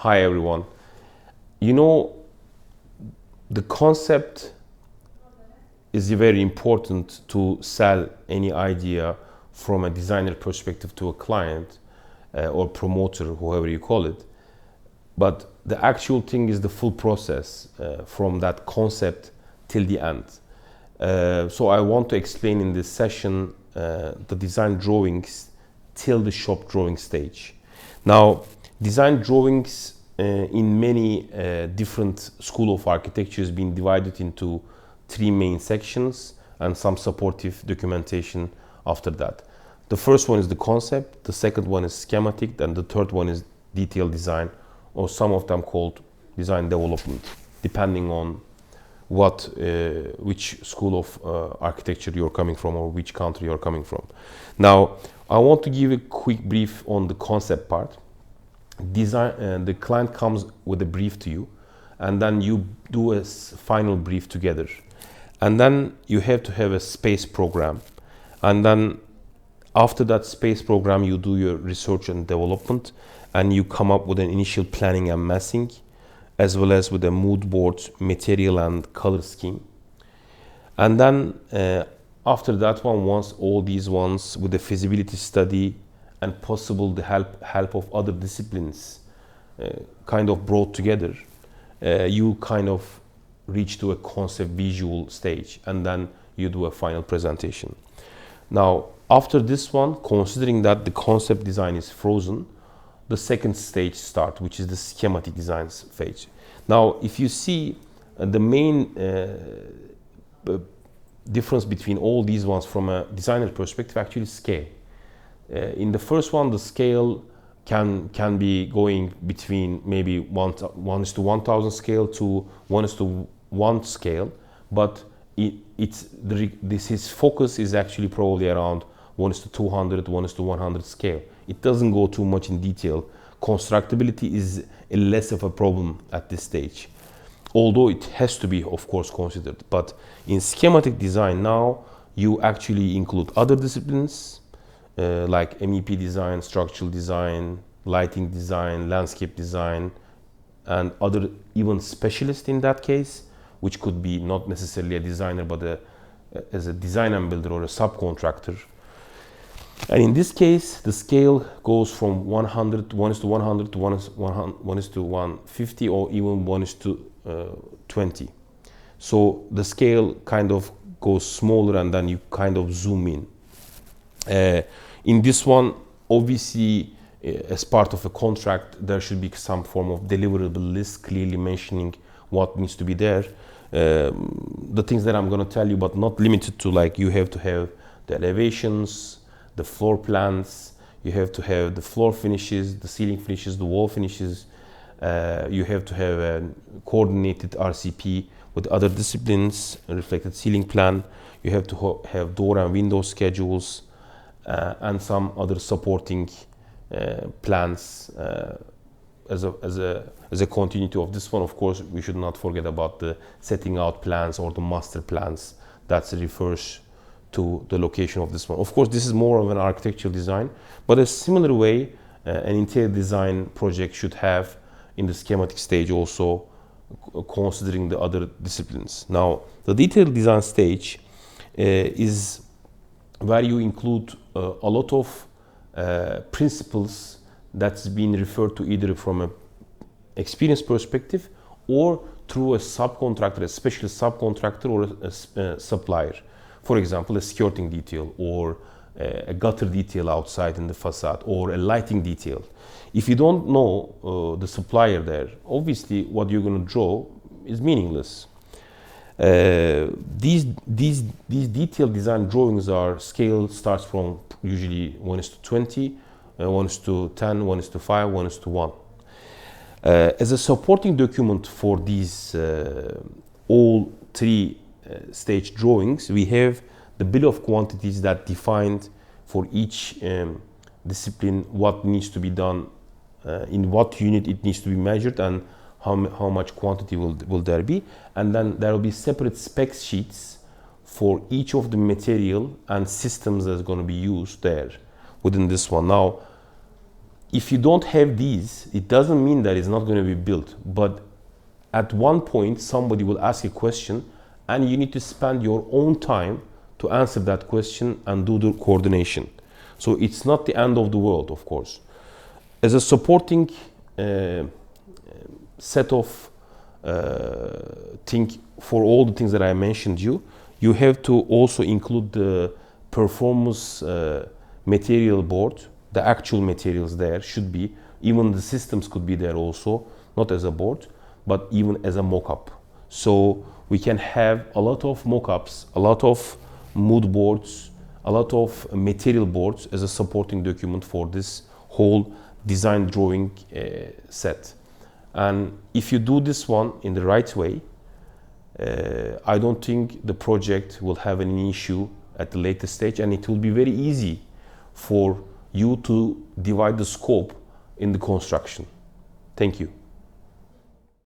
Hi everyone. You know, the concept is very important to sell any idea from a designer perspective to a client or promoter, whoever you call it. But the actual thing is the full process from that concept till the end. So I want to explain in this session the design drawings till the shop drawing stage. Now, design drawings in many different school of architecture has been divided into three main sections and some supportive documentation after that. The first one is the concept, the second one is schematic, and the third one is detailed design, or some of them called design development, depending on which school of architecture you're coming from or which country you're coming from. Now, I want to give a quick brief on the concept part. The client comes with a brief to you, and then you do a final brief together, and then you have to have a space program, and then after that space program you do your research and development, and you come up with an initial planning and massing, as well as with a mood board, material and color scheme. And then after that one, once all these ones with the feasibility study and possible the help of other disciplines kind of brought together, you kind of reach to a concept visual stage, and then you do a final presentation. Now, after this one, considering that the concept design is frozen, the second stage starts, which is the schematic design phase. Now, if you see the main difference between all these ones from a designer perspective, actually scale. In the first one, the scale can be going between maybe 1:1000 scale to 1:1 scale, but his focus is actually probably around 1:200, 1:100 scale. It doesn't go too much in detail. Constructability is less of a problem at this stage, although it has to be, of course, considered. But in schematic design now, you actually include other disciplines like MEP design, structural design, lighting design, landscape design, and other even specialists in that case, which could be not necessarily a designer, but as a design and builder or a subcontractor. And in this case, the scale goes from 100 to 1:100 to 1:150, or even 1:20. So the scale kind of goes smaller, and then you kind of zoom in. In this one, obviously, as part of a contract, there should be some form of deliverable list clearly mentioning what needs to be there. The things that I'm going to tell you, but not limited to, like you have to have the elevations, the floor plans, you have to have the floor finishes, the ceiling finishes, the wall finishes. You have to have a coordinated RCP with other disciplines, a reflected ceiling plan. You have to have door and window schedules, and some other supporting plans as a continuity of this one. Of course, we should not forget about the setting out plans or the master plans that refers to the location of this one. Of course, this is more of an architectural design, but a similar way an interior design project should have in the schematic stage, also considering the other disciplines. Now, the detailed design stage is where you include a lot of principles that's been referred to either from an experience perspective or through a subcontractor, a specialist subcontractor, or a supplier. For example, a skirting detail, or a gutter detail outside in the facade, or a lighting detail. If you don't know the supplier there, obviously what you're going to draw is meaningless. These detailed design drawings are scale starts from usually 1:20, 1:10, 1:5, 1:1. As a supporting document for these all three stage drawings, we have the bill of quantities that defined for each discipline what needs to be done, in what unit it needs to be measured, and how much quantity will there be. And then there will be separate spec sheets for each of the material and systems that's going to be used there within this one. Now, If you don't have these, it doesn't mean that it's not going to be built. But at one point, somebody will ask a question, and you need to spend your own time to answer that question and do the coordination. So it's not the end of the world, of course. As a supporting set of thing for all the things that I mentioned you have to also include the performance material board. The actual materials there should be, even the systems could be there also, not as a board, but even as a mock-up. So we can have a lot of mock-ups, a lot of mood boards, a lot of material boards as a supporting document for this whole design drawing set. And if you do this one in the right way, I don't think the project will have any issue at the later stage, and it will be very easy for you to divide the scope in the construction. Thank you.